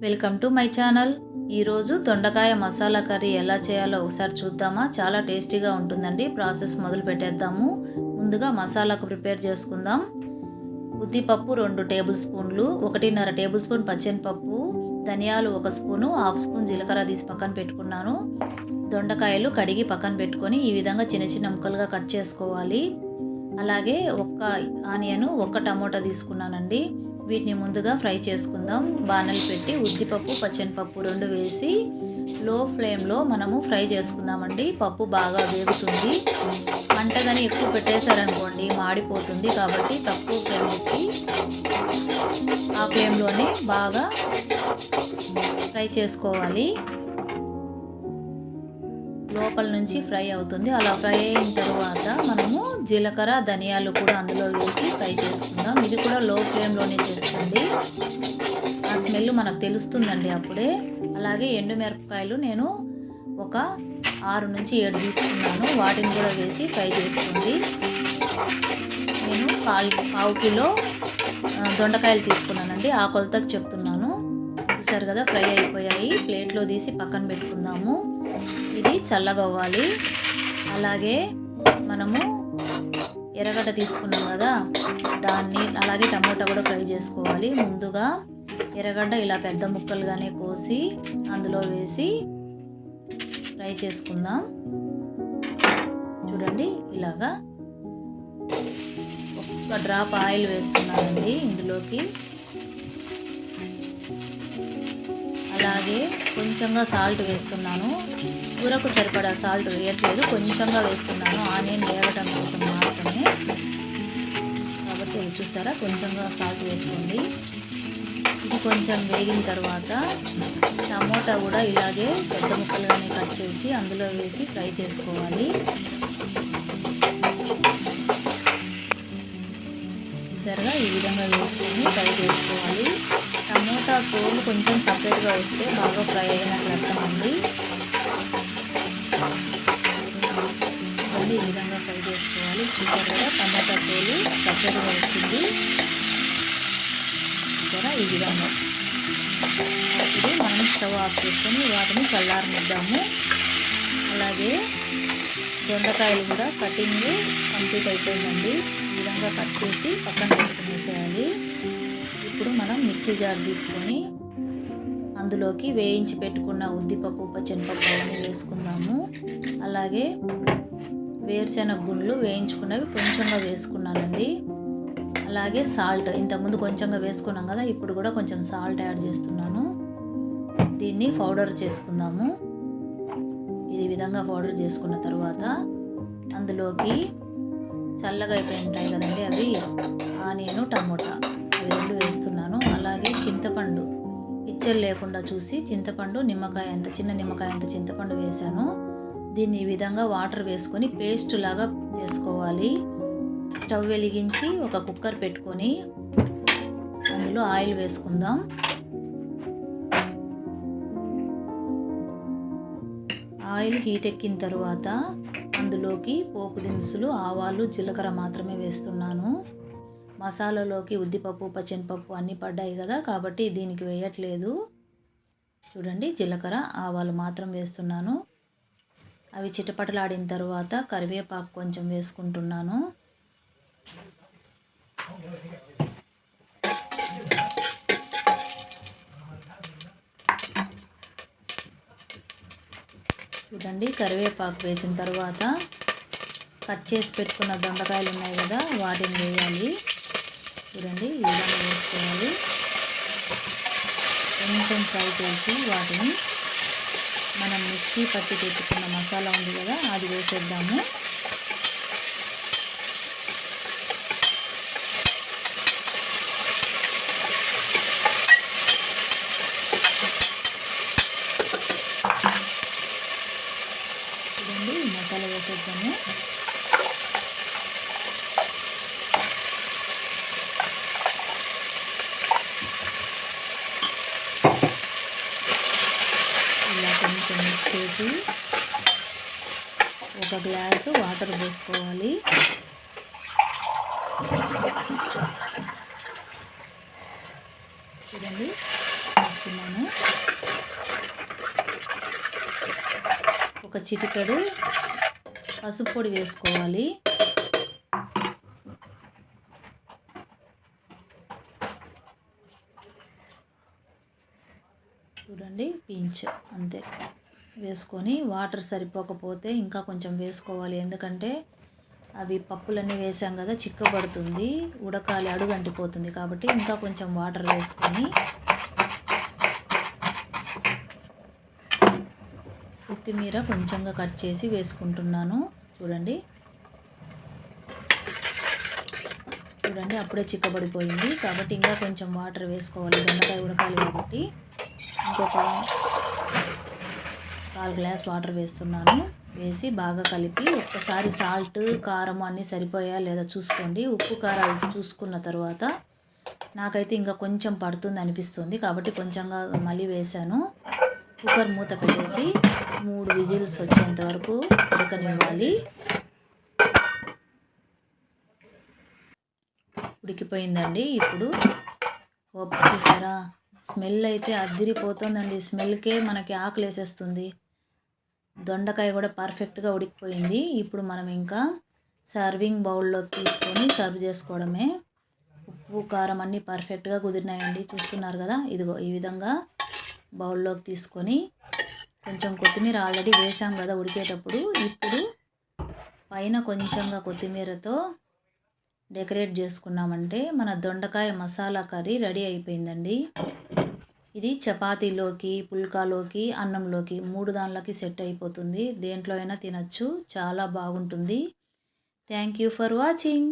Welcome to my channel. ఈరోజు దొండకాయ masala curry ఎలా చేయాలో ఒకసారి చూద్దామా. చాలా టేస్టీగా ఉంటుందండి. ప్రాసెస్ మొదలు పెట్టేద్దాము. ముందుగా మసాలాకు ప్రిపేర్ చేసుకుందాం. ఉద్దిపప్పు 2 టేబుల్ స్పూన్లు, 1.5 టేబుల్ స్పూన్ పచ్చెనపప్పు, ధనియాలు 1 స్పూను, 1/2 స్పూన్ జీలకర్ర తీసి పక్కన పెట్టుకున్నాను. దొండకాయలు కడిగి పక్కన పెట్టుకొని ఈ విధంగా చిన్న చిన్న ముక్కలుగా కట్ చేసుకోవాలి. అలాగే 1 ఆనియన్, 1 టమోటా తీసుకున్నానండి. వీటిని ముందుగా ఫ్రై చేసుకుందాం. బాణలు పెట్టి ఉద్దిపప్పు పచ్చెనపప్పు 2 వేసి లో ఫ్లేమ్లో మనము ఫ్రై చేసుకుందామండి. పప్పు బాగా వేగుతుంది. మంట కానీ ఎక్కువ పెట్టేశారనుకోండి మాడిపోతుంది. కాబట్టి తక్కువ ఫ్లేమ్ పెట్టి ఆ ఫ్లేమ్లోనే బాగా ఫ్రై చేసుకోవాలి. లోపల నుంచి ఫ్రై అవుతుంది. అలా ఫ్రై అయిన తర్వాత మనము జీలకర్ర ధనియాలు కూడా అందులో వేసి ఫ్రై చేసుకుందాం. ఇది కూడా లో ఫ్లేమ్లోనే చేస్తుంది. ఆ స్మెల్ మనకు తెలుస్తుందండి అప్పుడే. అలాగే ఎండుమిరపకాయలు నేను ఒక 6 నుంచి 7 తీసుకున్నాను. వాటిని కూడా వేసి ఫ్రై చేసుకోండి. నేను పావు కిలో దొండకాయలు తీసుకున్నానండి. ఆ కొలతకు చెప్తున్నాను. చూసారు కదా, ఫ్రై అయిపోయాయి. ప్లేట్లో తీసి పక్కన పెట్టుకుందాము. ఇది చల్లగవ్వాలి. అలాగే మనము ఎర్రగడ్డ తీసుకున్నాం కదా, దాన్ని అలాగే టమోటా కూడా ఫ్రై చేసుకోవాలి. ముందుగా ఎర్రగడ్డ ఇలా పెద్ద ముక్కలుగానే కోసి అందులో వేసి ఫ్రై చేసుకుందాం. చూడండి, ఇలాగా 1 డ్రాప్ ఆయిల్ వేస్తున్నానండి ఇందులోకి. అలాగే కొంచెంగా సాల్ట్ వేస్తున్నాను. కూరకు సరిపడా సాల్ట్ వేయట్లేదు, కొంచెంగా వేస్తున్నాను. ఆనియన్ వేగటం కోసం మాత్రమే. కాబట్టి ఇది చూసారా, కొంచెంగా సాల్ట్ వేసుకోండి. ఇది కొంచెం వేగిన తర్వాత టమోటా కూడా ఇలాగే పెద్ద ముక్కలుగానే కట్ చేసి అందులో వేసి ఫ్రై చేసుకోవాలి. చూసారుగా, ఈ విధంగా వేసుకొని ఫ్రై చేసుకోవాలి. టమోటా తోలు కొంచెం సపరేట్గా వస్తే బాగా ఫ్రై అయినట్లు అర్థమండి. మళ్ళీ ఈ విధంగా ఫ్రై చేసుకోవాలి. చూసారు కదా, టమోటా తోలు సపరేట్గా వచ్చింది. చూసారా, ఈ విధంగా. ఇప్పుడు మనం స్టవ్ ఆఫ్ చేసుకొని వాటిని చల్లారనిద్దాము. అలాగే దొండకాయలు కూడా కటింగ్ కంప్లీట్ అయిపోయిందండి. ఈ విధంగా కట్ చేసి పక్కన పెట్టుకునేసేయాలి. ఇప్పుడు మనం మిక్సీ జార్ తీసుకొని అందులోకి వేయించి పెట్టుకున్న ఉద్దిపప్పు పచ్చెనపప్పు అవన్నీ వేసుకుందాము. అలాగే వేరుశెనగ గుండ్లు వేయించుకున్నవి కొంచెంగా వేసుకున్నానండి. అలాగే సాల్ట్ ఇంతకుముందు కొంచెంగా వేసుకున్నాం కదా, ఇప్పుడు కూడా కొంచెం సాల్ట్ యాడ్ చేస్తున్నాను. దీన్ని పౌడర్ చేసుకుందాము. ఈ విధంగా పౌడర్ చేసుకున్న తర్వాత అందులోకి చల్లగా అయిపోయి ఉంటాయి కదండి, అవి ఆనియన్ టమోటా అవి 2 వేస్తున్నాను. అలాగే చింతపండు పిచ్చలు లేకుండా చూసి చింతపండు నిమ్మకాయ అంత, చిన్న నిమ్మకాయ అంత చింతపండు వేశాను. దీన్ని ఈ విధంగా వాటర్ వేసుకొని పేస్ట్ లాగా చేసుకోవాలి. స్టవ్ వెలిగించి ఒక కుక్కర్ పెట్టుకొని అందులో ఆయిల్ వేసుకుందాం. ఆయిల్ హీట్ ఎక్కిన తర్వాత అందులోకి పోపు దినుసులు, ఆవాలు, జీలకర్ర మాత్రమే వేస్తున్నాను. మసాలాలోకి ఉద్దిపప్పు పచ్చెనపప్పు అన్నీ పడ్డాయి కదా, కాబట్టి దీనికి వేయట్లేదు. చూడండి, జీలకర్ర ఆవాలు మాత్రం వేస్తున్నాను. అవి చిటపటలాడిన తర్వాత కరివేపాకు కొంచెం వేసుకుంటున్నాను. చూడండి, కరివేపాకు వేసిన తర్వాత కట్ చేసి పెట్టుకున్న దొండకాయలు ఉన్నాయి కదా, వాటిని వేయాలి. చూడండి, ఈ విధంగా వేసుకోవాలి. కొంచెం ఫ్రై చేసి వాటిని మనం మిక్సీ పట్టి పెట్టుకున్న మసాలా ఉంది కదా, అది వేసేద్దాము. చూడండి, ఈ మసాలా వేసేద్దాము. ఇలా కొంచెం మిక్స్ చేసి 1 గ్లాసు వాటర్ పోసుకోవాలి. చూడండి, వేస్తున్నాను. వేసుకుంటున్నాను. ఒక చిటికెడు పసుపు పొడి వేసుకోవాలి. చూడండి, పించ్ అంతే వేసుకొని, వాటర్ సరిపోకపోతే ఇంకా కొంచెం వేసుకోవాలి. ఎందుకంటే అవి పప్పులన్నీ వేసాం కదా, చిక్కబడుతుంది, ఉడకాలి, అడుగు అంటిపోతుంది. కాబట్టి ఇంకా కొంచెం వాటర్ వేసుకొని కొత్తిమీర కొంచెంగా కట్ చేసి వేసుకుంటున్నాను. చూడండి అప్పుడే చిక్కబడిపోయింది. కాబట్టి ఇంకా కొంచెం వాటర్ వేసుకోవాలి, దొండకాయ ఉడకాలి కాబట్టి. ఇంకొక 1/4 గ్లాస్ వాటర్ వేస్తున్నాను. వేసి బాగా కలిపి ఒక్కసారి సాల్ట్, కారం అన్నీ సరిపోయా లేదా చూసుకోండి. ఉప్పు కారాలు చూసుకున్న తర్వాత నాకైతే ఇంకా కొంచెం పడుతుంది అనిపిస్తుంది, కాబట్టి కొంచెంగా మళ్ళీ వేసాను. కుక్కర్ మూత పెట్టేసి 3 విజిల్స్ వచ్చేంత వరకు ఉడకనివ్వాలి. ఉడికిపోయిందండి. ఇప్పుడు చూసారా, స్మెల్ అయితే అద్దిరిపోతుందండి. స్మెల్కే మనకి ఆకలి వేసేస్తుంది. దొండకాయ కూడా పర్ఫెక్ట్గా ఉడికిపోయింది. ఇప్పుడు మనం ఇంకా సర్వింగ్ బౌల్లోకి తీసుకొని సర్వ్ చేసుకోవడమే. ఉప్పు కారం అన్నీ పర్ఫెక్ట్గా కుదిరినాయండి. చూస్తున్నారు కదా, ఇదిగో ఈ విధంగా బౌల్లోకి తీసుకొని కొంచెం కొత్తిమీర ఆల్రెడీ వేసాం కదా ఉడికేటప్పుడు. ఇప్పుడు పైన కొంచెంగా కొత్తిమీరతో డెకరేట్ చేసుకున్నామంటే మన దొండకాయ మసాలా కర్రీ రెడీ అయిపోయిందండి. ఇది చపాతీలోకి, పుల్కాలోకి, అన్నంలోకి 3 దానిలోకి సెట్ అయిపోతుంది. దేంట్లో అయినా తినచ్చు, చాలా బాగుంటుంది. Thank you for watching.